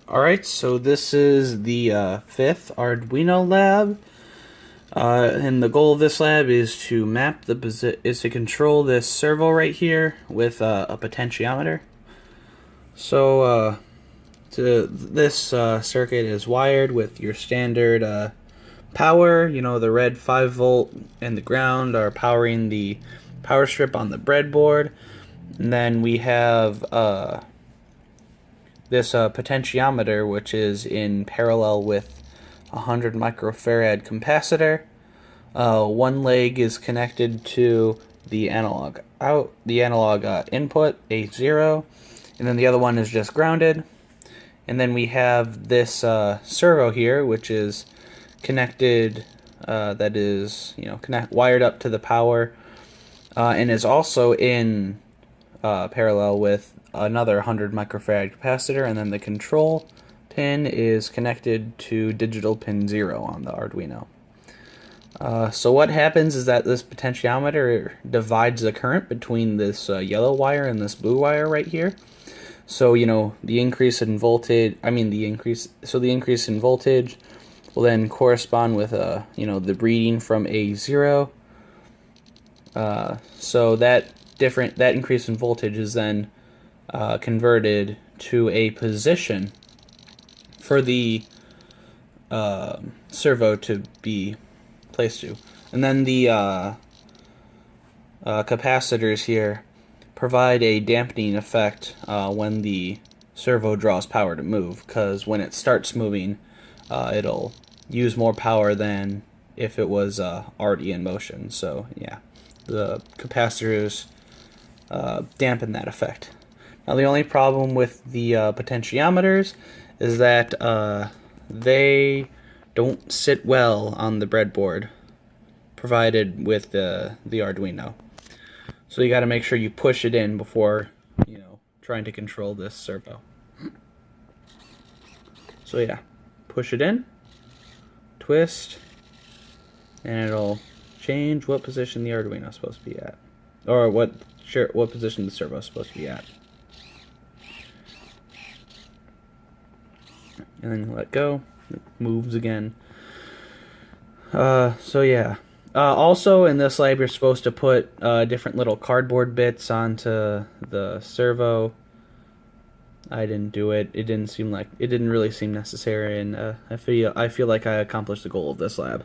Alright, so this is the fifth Arduino Lab, and the goal of this lab is to control this servo right here with a potentiometer. So this circuit is wired with your standard power. You know, the red 5-volt and the ground are powering the power strip on the breadboard, and then we have this potentiometer, which is in parallel with a 100 microfarad capacitor. One leg is connected to the analog input, A0, and then the other one is just grounded. And then we have this servo here, which is connected, that is, wired up to the power, and is also in parallel with another 100 microfarad capacitor, and then the control pin is connected to digital pin 0 on the Arduino. So what happens is that this potentiometer divides the current between this yellow wire and this blue wire right here. So the increase in voltage, the increase in voltage will then correspond with the reading from A0. So that increase in voltage is then converted to a position for the servo to be placed to. And then the capacitors here provide a dampening effect when the servo draws power to move, because when it starts moving, it'll use more power than if it was already in motion. So yeah, the capacitors dampen that effect. Now the only problem with the potentiometers is that they don't sit well on the breadboard provided with the Arduino. So you got to make sure you push it in before trying to control this servo. So yeah, push it in, twist, and it'll change what position the Arduino is supposed to be at, or what position the servo is supposed to be at. And then you let go, it moves again. So yeah. Also in this lab you're supposed to put different little cardboard bits onto the servo. I didn't do it. It didn't really seem necessary, and I feel like I accomplished the goal of this lab.